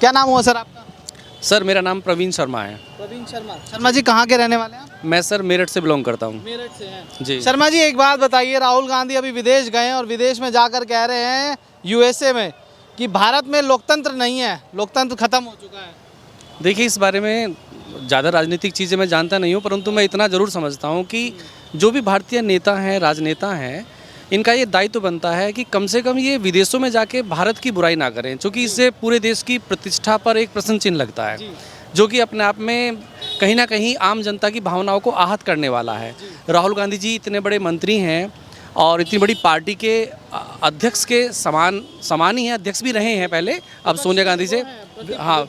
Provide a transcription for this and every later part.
क्या नाम हुआ सर आपका? सर मेरा नाम प्रवीण शर्मा है। प्रवीण शर्मा। शर्मा जी कहाँ के रहने वाले हैं आप? मैं सर मेरठ से बिलोंग करता हूँ। मेरठ से हैं जी। शर्मा जी, एक बात बताइए, राहुल गांधी अभी विदेश गए हैं और विदेश में जाकर कह रहे हैं यूएसए में कि भारत में लोकतंत्र नहीं है, लोकतंत्र खत्म हो चुका है। देखिए, इस बारे में ज़्यादा राजनीतिक चीज़ें मैं जानता नहीं हूँ, परंतु मैं इतना ज़रूर समझता हूँ कि जो भी भारतीय नेता हैं, राजनेता हैं, इनका ये दायित्व बनता है कि कम से कम ये विदेशों में जाके भारत की बुराई ना करें, क्योंकि इससे पूरे देश की प्रतिष्ठा पर एक प्रश्न चिन्ह लगता है, जो कि अपने आप में कहीं ना कहीं आम जनता की भावनाओं को आहत करने वाला है। राहुल गांधी जी इतने बड़े मंत्री हैं और इतनी बड़ी पार्टी के अध्यक्ष के समान ही हैं, अध्यक्ष भी रहे हैं पहले, अब सोनिया गांधी से हाँ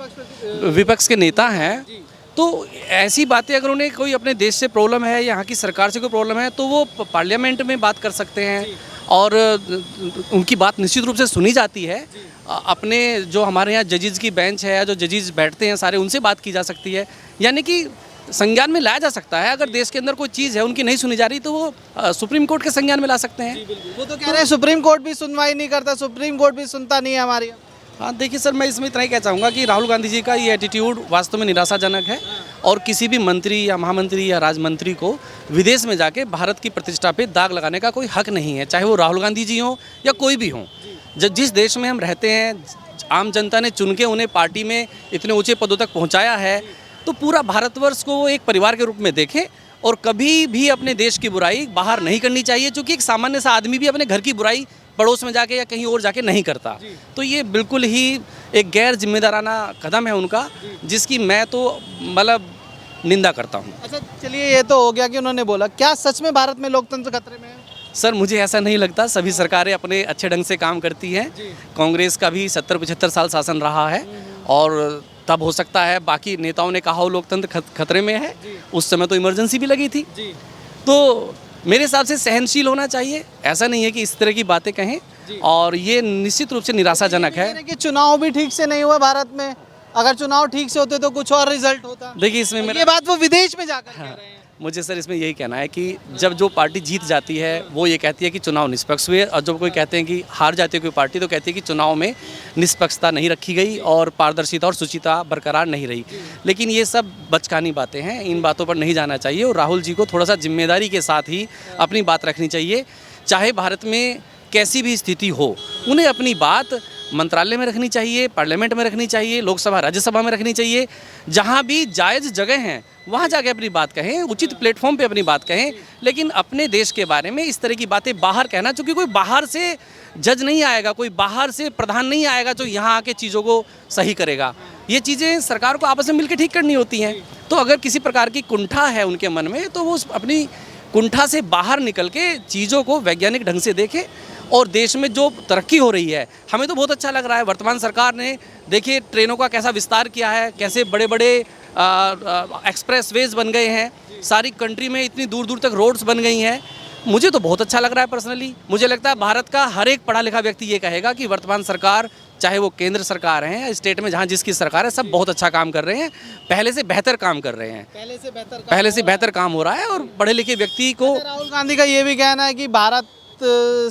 विपक्ष के नेता हैं। तो ऐसी बातें अगर उन्हें कोई अपने देश से प्रॉब्लम है, यहाँ की सरकार से कोई प्रॉब्लम है, तो वो पार्लियामेंट में बात कर सकते हैं और उनकी बात निश्चित रूप से सुनी जाती है। अपने जो हमारे यहाँ जजेस की बेंच है, जो जजेस बैठते हैं सारे, उनसे बात की जा सकती है, यानी कि संज्ञान में लाया जा सकता है। अगर देश के अंदर कोई चीज़ है उनकी नहीं सुनी जा रही, तो वो सुप्रीम कोर्ट के संज्ञान में ला सकते हैं। वो तो कह रहे हैं सुप्रीम कोर्ट भी सुनवाई नहीं करता, सुप्रीम कोर्ट भी सुनता नहीं है हमारी। हाँ, देखिए सर, मैं इसमें इतना ही कहना चाहूँगा कि राहुल गांधी जी का ये एटीट्यूड वास्तव में निराशाजनक है और किसी भी मंत्री या महामंत्री या राजमंत्री को विदेश में जाके भारत की प्रतिष्ठा पे दाग लगाने का कोई हक नहीं है, चाहे वो राहुल गांधी जी हों या कोई भी हों। जिस देश में हम रहते हैं, आम जनता ने चुन के उन्हें पार्टी में इतने ऊंचे पदों तक पहुँचाया है, तो पूरा भारतवर्ष को वो एक परिवार के रूप में देखें और कभी भी अपने देश की बुराई बाहर नहीं करनी चाहिए, क्योंकि एक सामान्य सा आदमी भी अपने घर की बुराई पड़ोस में जाके या कहीं और जाके नहीं करता। तो ये बिल्कुल ही एक गैर जिम्मेदाराना कदम है उनका, जिसकी मैं तो मतलब निंदा करता हूँ। अच्छा चलिए, ये तो हो गया कि उन्होंने बोला, क्या सच में भारत में लोकतंत्र खतरे में है? सर मुझे ऐसा नहीं लगता, सभी सरकारें अपने अच्छे ढंग से काम करती हैं। कांग्रेस का भी 70-75 साल शासन रहा है और तब हो सकता है बाकी नेताओं ने कहा हो लोकतंत्र खतरे में है, उस समय तो इमरजेंसी भी लगी थी। तो मेरे हिसाब से सहनशील होना चाहिए, ऐसा नहीं है कि इस तरह की बातें कहें, और ये निश्चित रूप से निराशाजनक है कि चुनाव भी ठीक से नहीं हुआ भारत में, अगर चुनाव ठीक से होते तो कुछ और रिजल्ट होता। देखिए इसमें ये बात वो विदेश में जाकर कह रहे हैं। मुझे सर इसमें यही कहना है कि जब जो पार्टी जीत जाती है वो ये कहती है कि चुनाव निष्पक्ष हुए, और जब कोई कहते हैं कि हार जाती है कोई पार्टी, तो कहती है कि चुनाव में निष्पक्षता नहीं रखी गई और पारदर्शिता और शुचिता बरकरार नहीं रही। लेकिन ये सब बचकानी बातें हैं, इन बातों पर नहीं जाना चाहिए और राहुल जी को थोड़ा सा जिम्मेदारी के साथ ही अपनी बात रखनी चाहिए। चाहे भारत में कैसी भी स्थिति हो, उन्हें अपनी बात मंत्रालय में रखनी चाहिए, पार्लियामेंट में रखनी चाहिए, लोकसभा राज्यसभा में रखनी चाहिए। जहाँ भी जायज़ जगह हैं वहाँ जाके अपनी बात कहें, उचित प्लेटफॉर्म पे अपनी बात कहें, लेकिन अपने देश के बारे में इस तरह की बातें बाहर कहना, क्योंकि कोई बाहर से जज नहीं आएगा, कोई बाहर से प्रधान नहीं आएगा जो यहाँ आके चीज़ों को सही करेगा। ये चीज़ें सरकार को आपस में मिलकर ठीक करनी होती हैं। तो अगर किसी प्रकार की कुंठा है उनके मन में, तो वो अपनी कुंठा से बाहर निकल के चीज़ों को वैज्ञानिक ढंग से देखें। और देश में जो तरक्की हो रही है, हमें तो बहुत अच्छा लग रहा है। वर्तमान सरकार ने देखिए ट्रेनों का कैसा विस्तार किया है, कैसे बड़े बड़े एक्सप्रेसवेज बन गए हैं, सारी कंट्री में इतनी दूर दूर तक रोड्स बन गई हैं। मुझे तो बहुत अच्छा लग रहा है पर्सनली। मुझे लगता है भारत का हर एक पढ़ा लिखा व्यक्ति ये कहेगा कि वर्तमान सरकार, चाहे वो केंद्र सरकार है या स्टेट में जहाँ जिसकी सरकार है, सब बहुत अच्छा काम कर रहे हैं, पहले से बेहतर काम कर रहे हैं, पहले से बेहतर काम हो रहा है। और पढ़े लिखे व्यक्ति को राहुल गांधी का ये भी कहना है कि भारत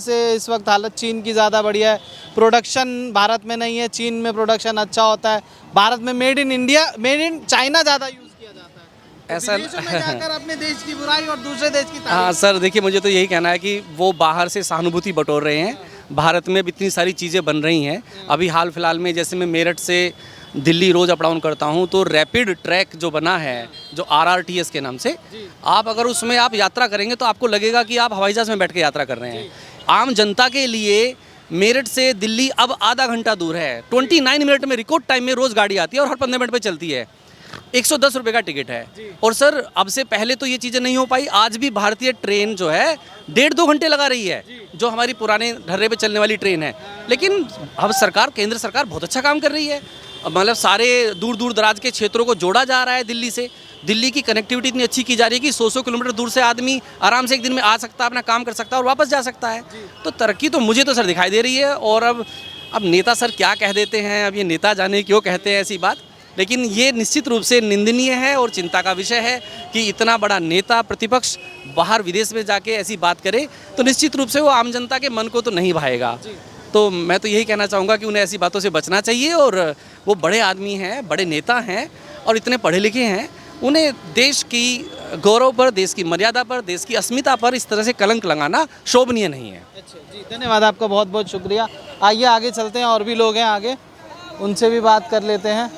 से इस वक्त हालत चीन की ज़्यादा बढ़िया है, प्रोडक्शन भारत में नहीं है, चीन में प्रोडक्शन अच्छा होता है, भारत में made in India, made in China ज़्यादा यूज़ किया जाता है। ऐसा जाकर अपने देश की बुराई और दूसरे देश की तारीफ। हाँ सर, देखिए मुझे तो यही कहना है कि वो बाहर से सहानुभूति बटोर रहे हैं। भारत में भी इतनी सारी चीज़ें बन रही हैं। अभी हाल फिलहाल में जैसे मैं मेरठ से दिल्ली रोज़ अप डाउन करता हूँ, तो रैपिड ट्रैक जो बना है, जो RRTS के नाम से, आप अगर उसमें आप यात्रा करेंगे तो आपको लगेगा कि आप हवाई जहाज़ में बैठ के यात्रा कर रहे हैं। आम जनता के लिए मेरठ से दिल्ली अब आधा घंटा दूर है, 29 मिनट में रिकॉर्ड टाइम में रोज़ गाड़ी आती है और हर 15 मिनट पर चलती है। 110 रुपये का टिकट है। और सर अब से पहले तो ये चीज़ें नहीं हो पाई, आज भी भारतीय ट्रेन जो है 1.5-2 घंटे लगा रही है, जो हमारी पुराने ढर्रे पे चलने वाली ट्रेन है। लेकिन अब सरकार, केंद्र सरकार बहुत अच्छा काम कर रही है। मतलब सारे दूर दूर दराज के क्षेत्रों को जोड़ा जा रहा है दिल्ली से। दिल्ली की कनेक्टिविटी इतनी अच्छी की जा रही है कि 100 किलोमीटर दूर से आदमी आराम से एक दिन में आ सकता है, अपना काम कर सकता है और वापस जा सकता है। तो तरक्की तो मुझे तो सर दिखाई दे रही है। और अब नेता सर क्या कह देते हैं, अब ये नेता जाने क्यों कहते हैं ऐसी बात, लेकिन ये निश्चित रूप से निंदनीय है और चिंता का विषय है कि इतना बड़ा नेता प्रतिपक्ष बाहर विदेश में जाके ऐसी बात करे, तो निश्चित रूप से वो आम जनता के मन को तो नहीं भाएगा। तो मैं तो यही कहना चाहूँगा कि उन्हें ऐसी बातों से बचना चाहिए। और वो बड़े आदमी हैं, बड़े नेता हैं और इतने पढ़े लिखे हैं, उन्हें देश की गौरव पर, देश की मर्यादा पर, देश की अस्मिता पर इस तरह से कलंक लगाना शोभनीय नहीं है। अच्छा जी, धन्यवाद आपका, बहुत बहुत शुक्रिया। आइए आगे चलते हैं, और भी लोग हैं आगे, उनसे भी बात कर लेते हैं।